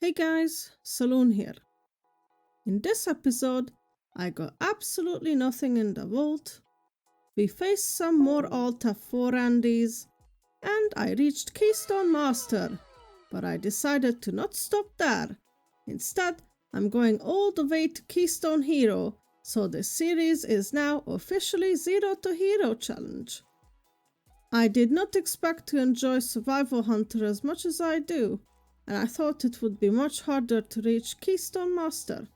Hey guys, Saloon here. In this episode, I got absolutely nothing in the vault. We faced some more Alt F4 Andes, and I reached Keystone Master, but I decided to not stop there. Instead, I'm going all the way to Keystone Hero, so this series is now officially Zero to Hero Challenge. I did not expect to enjoy Survival Hunter as much as I do, and I thought it would be much harder to reach Keystone Master.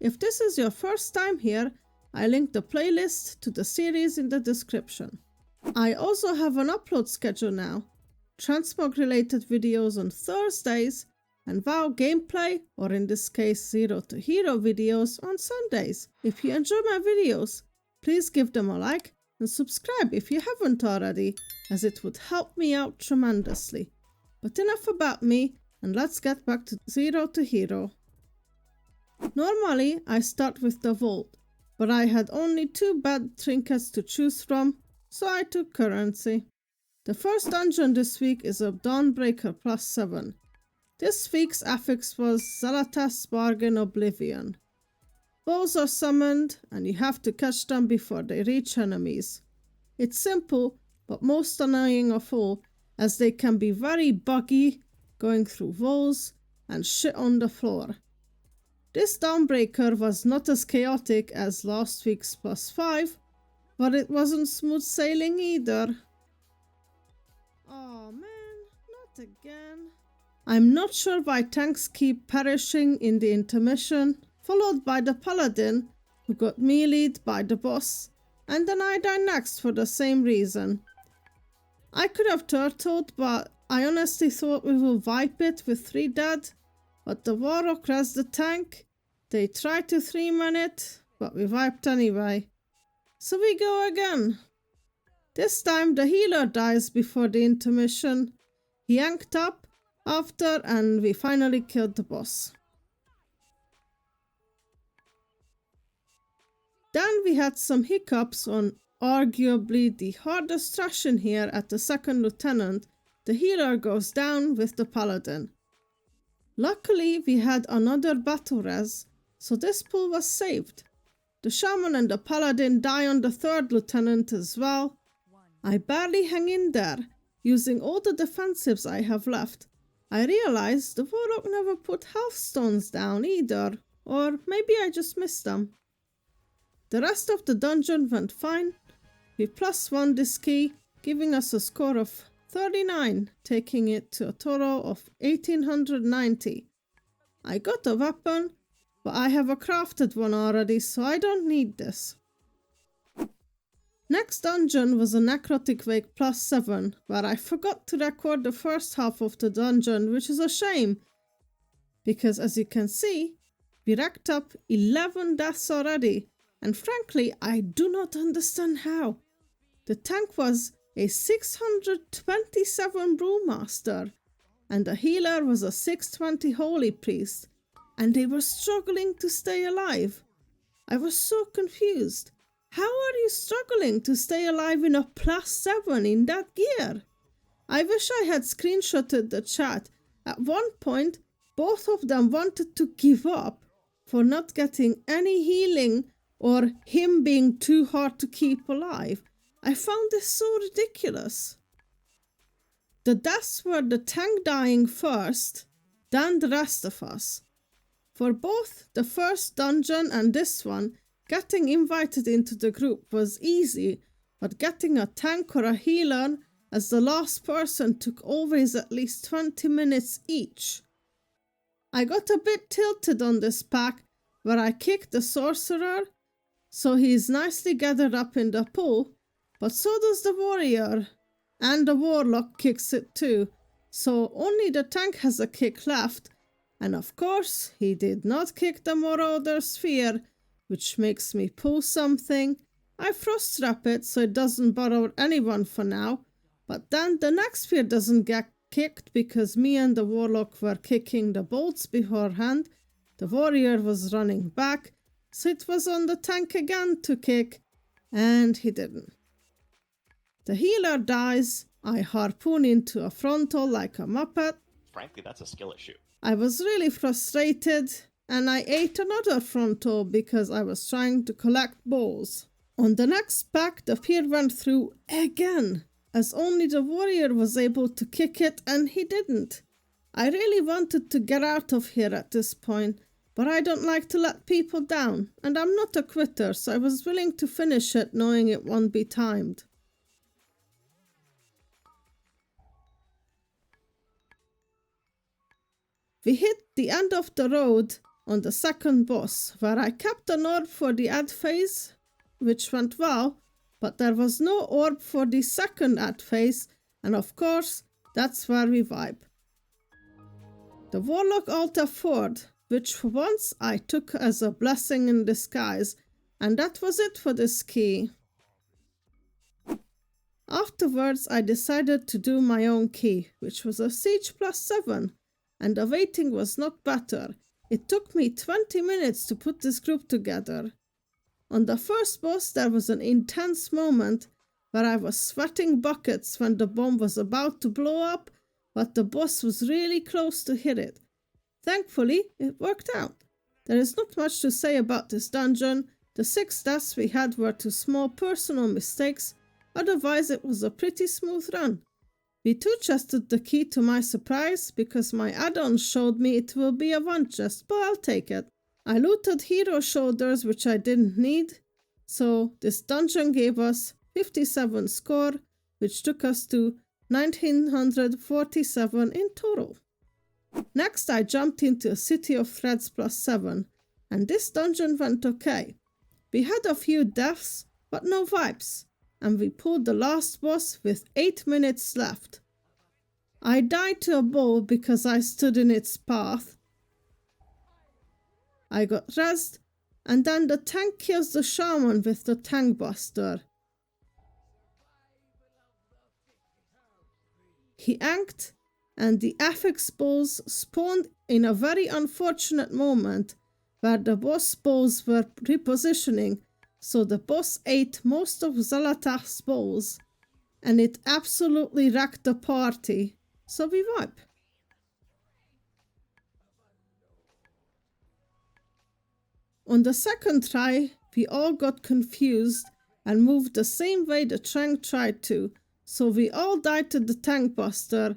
If this is your first time here, I linked the playlist to the series in the description. I also have an upload schedule now, Transmog related videos on Thursdays, and WoW gameplay, or in this case Zero to Hero videos, on Sundays. If you enjoy my videos, please give them a like and subscribe if you haven't already, as it would help me out tremendously. But enough about me, and let's get back to Zero to Hero. Normally, I start with the vault, but I had only 2 bad trinkets to choose from, so I took currency. The first dungeon this week is a Dawnbreaker +7. This week's affix was Zalatas Bargain Oblivion. Bows are summoned, and you have to catch them before they reach enemies. It's simple, but most annoying of all, as they can be very buggy, going through walls, and shit on the floor. This Dawnbreaker was not as chaotic as last week's +5, but it wasn't smooth sailing either. Oh man, not again. I'm not sure why tanks keep perishing in the intermission, followed by the Paladin, who got meleeed by the boss, and then I die next for the same reason. I could have turtled, but I honestly thought we will wipe it with 3 dead, but the Warlock rezzed the tank. They tried to 3-man it, but we wiped anyway. So we go again. This time the healer dies before the intermission. He yanked up after, and we finally killed the boss. Then we had some hiccups on arguably the hardest rush in here at the 2nd Lieutenant. The healer goes down with the Paladin. Luckily, we had another battle res, so this pull was saved. The Shaman and the Paladin die on the 3rd Lieutenant as well. I barely hang in there, using all the defensives I have left. I realized the Warlock never put health stones down either, or maybe I just missed them. The rest of the dungeon went fine. We +1 this key, giving us a score of 39, taking it to a total of 1890. I got a weapon, but I have a crafted one already, so I don't need this. Next dungeon was a Necrotic Wake +7, where I forgot to record the first half of the dungeon, which is a shame, because as you can see, we racked up 11 deaths already, and frankly, I do not understand how. The tank was a 627 Brewmaster, and the healer was a 620 Holy Priest, and they were struggling to stay alive. I was so confused. How are you struggling to stay alive in a +7 in that gear? I wish I had screenshotted the chat. At one point, both of them wanted to give up for not getting any healing or him being too hard to keep alive. I found this so ridiculous. The deaths were the tank dying first, then the rest of us. For both the first dungeon and this one, getting invited into the group was easy, but getting a tank or a healer as the last person took always at least 20 minutes each. I got a bit tilted on this pack, where I kicked the sorcerer, so he is nicely gathered up in the pool, but so does the warrior, and the warlock kicks it too, so only the tank has a kick left, and of course he did not kick the Marauder Sphere, which makes me pull something. I frost trap it so it doesn't bother anyone for now, but then the next sphere doesn't get kicked because me and the warlock were kicking the bolts beforehand. The warrior was running back, so it was on the tank again to kick, and he didn't. The healer dies, I harpoon into a frontal like a muppet. Frankly, that's a skill issue. I was really frustrated and I ate another fronto because I was trying to collect balls. On the next pack, the fear went through again, as only the warrior was able to kick it and he didn't. I really wanted to get out of here at this point, but I don't like to let people down, and I'm not a quitter, so I was willing to finish it knowing it won't be timed. We hit the end of the road on the second boss, where I kept an orb for the ad phase, which went well, but there was no orb for the second ad phase, and of course, that's where we vibe. The Warlock Altar Ford, which for once I took as a blessing in disguise, and that was it for this key. Afterwards, I decided to do my own key, which was a Siege +7, and the waiting was not better. It took me 20 minutes to put this group together. On the first boss, there was an intense moment where I was sweating buckets when the bomb was about to blow up, but the boss was really close to hit it. Thankfully, it worked out. There is not much to say about this dungeon. The 6 deaths we had were to small personal mistakes, otherwise it was a pretty smooth run. We 2-chested the key to my surprise because my add-on showed me it will be a 1 chest, but I'll take it. I looted hero shoulders which I didn't need, so this dungeon gave us 57 score, which took us to 1947 in total. Next I jumped into a City of Threads +7, and this dungeon went okay. We had a few deaths, but no vibes, and we pulled the last boss with 8 minutes left. I died to a bull because I stood in its path. I got rezzed, and then the tank kills the shaman with the tank buster. He anked, and the affix balls spawned in a very unfortunate moment where the boss balls were repositioning, so the boss ate most of Xal'atath's balls, and it absolutely wrecked the party, so we wipe. On the second try, we all got confused and moved the same way the tank tried to, so we all died to the tank buster,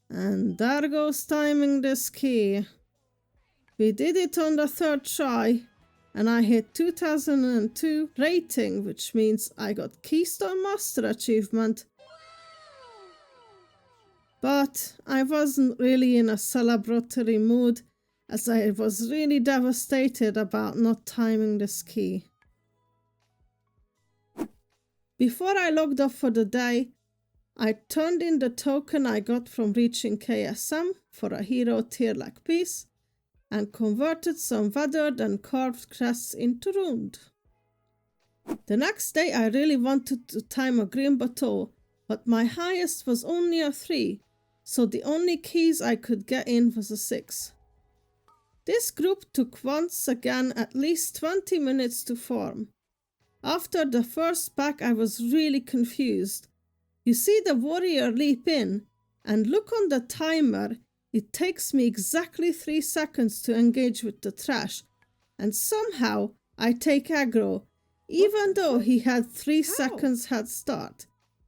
and there goes timing this key. We did it on the third try, and I hit 2002 rating, which means I got Keystone Master achievement. But I wasn't really in a celebratory mood, as I was really devastated about not timing this key. Before I logged off for the day, I turned in the token I got from reaching KSM for a hero tier like piece, and converted some weathered and carved crests into runed. The next day I really wanted to time a green bateau, but my highest was only a 3, so the only keys I could get in was a 6. This group took once again at least 20 minutes to form. After the first pack I was really confused. You see the warrior leap in, and look on the timer, it takes me exactly 3 seconds to engage with the trash, and somehow I take aggro, even though he had 3 seconds head start.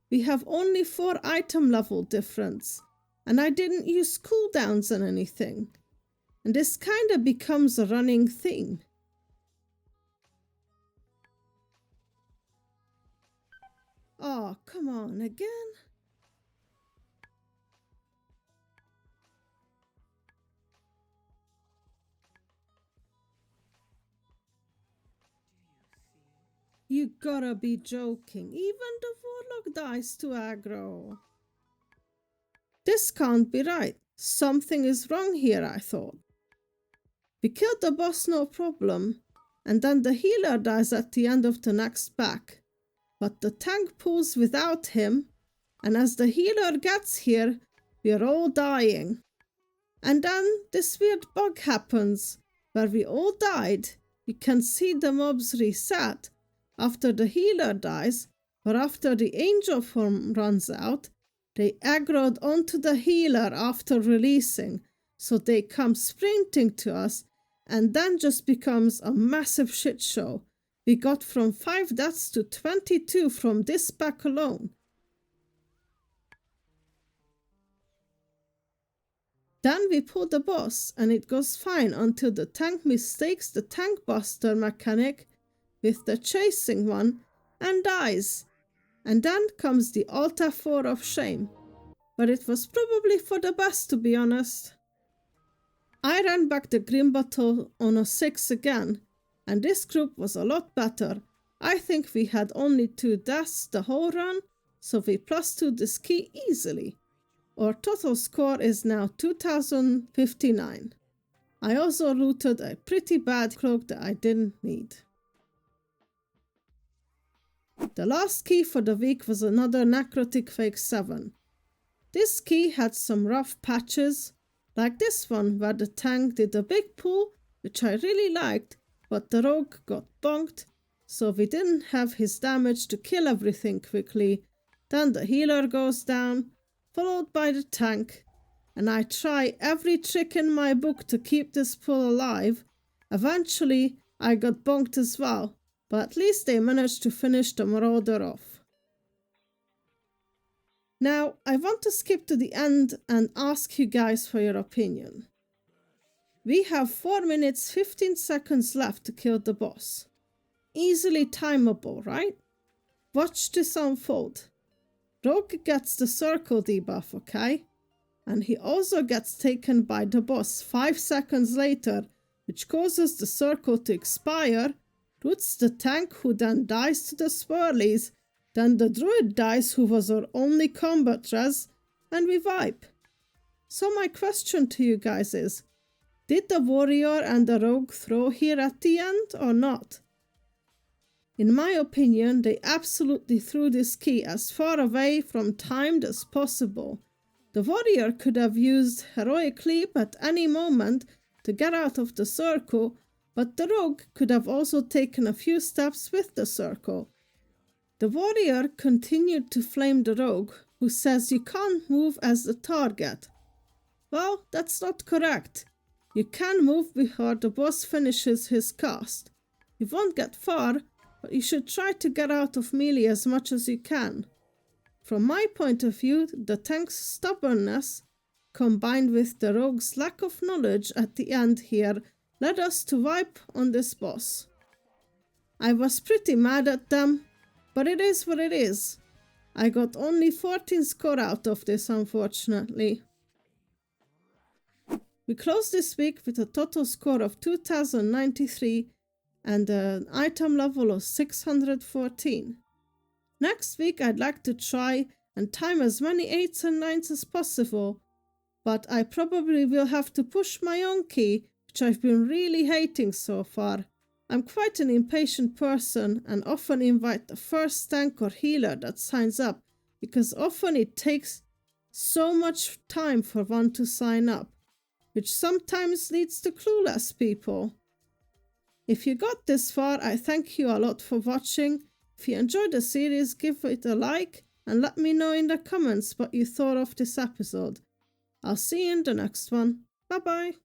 We have only 4 item level difference, and I didn't use cooldowns and anything. And this kinda becomes a running thing. Oh, come on, again? You gotta be joking. Even the warlock dies to aggro. This can't be right. Something is wrong here, I thought. We killed the boss no problem, and then the healer dies at the end of the next pack. But the tank pulls without him, and as the healer gets here, we are all dying. And then this weird bug happens, where we all died. You can see the mobs reset after the healer dies, but after the angel form runs out, they aggroed onto the healer after releasing, so they come sprinting to us, and then just becomes a massive shit show. We got from 5 deaths to 22 from this pack alone. Then we pull the boss, and it goes fine until the tank mistakes the tank buster mechanic with the chasing one and dies. And then comes the Alta 4 of shame. But it was probably for the best, to be honest. I ran back the Grim Battle on a 6 again, and this group was a lot better. I think we had only 2 deaths the whole run, so we +2 this key easily. Our total score is now 2059. I also looted a pretty bad cloak that I didn't need. The last key for the week was another Necrotic Fake 7. This key had some rough patches, like this one where the tank did a big pull, which I really liked, but the rogue got bonked, so we didn't have his damage to kill everything quickly. Then the healer goes down, followed by the tank, and I try every trick in my book to keep this pull alive. Eventually, I got bonked as well, but at least they managed to finish the Marauder off. Now, I want to skip to the end and ask you guys for your opinion. We have 4 minutes 15 seconds left to kill the boss. Easily timeable, right? Watch this unfold. Rogue gets the circle debuff, okay? And he also gets taken by the boss 5 seconds later, which causes the circle to expire, roots the tank who then dies to the swirlies, then the druid dies who was our only combat res, and we wipe. So my question to you guys is, did the warrior and the rogue throw here at the end or not? In my opinion, they absolutely threw this key as far away from timed as possible. The warrior could have used heroic leap at any moment to get out of the circle, but the rogue could have also taken a few steps with the circle. The warrior continued to flame the rogue, who says you can't move as the target. Well, that's not correct. You can move before the boss finishes his cast. You won't get far, but you should try to get out of melee as much as you can. From my point of view, the tank's stubbornness, combined with the rogue's lack of knowledge at the end here, led us to wipe on this boss. I was pretty mad at them, but it is what it is. I got only 14 score out of this, unfortunately. We closed this week with a total score of 2093 and an item level of 614. Next week I'd like to try and time as many 8s and 9s as possible, but I probably will have to push my own key, which I've been really hating so far. I'm quite an impatient person and often invite the first tank or healer that signs up, because often it takes so much time for one to sign up, which sometimes leads to clueless people. If you got this far, I thank you a lot for watching. If you enjoyed the series, give it a like and let me know in the comments what you thought of this episode. I'll see you in the next one. Bye bye.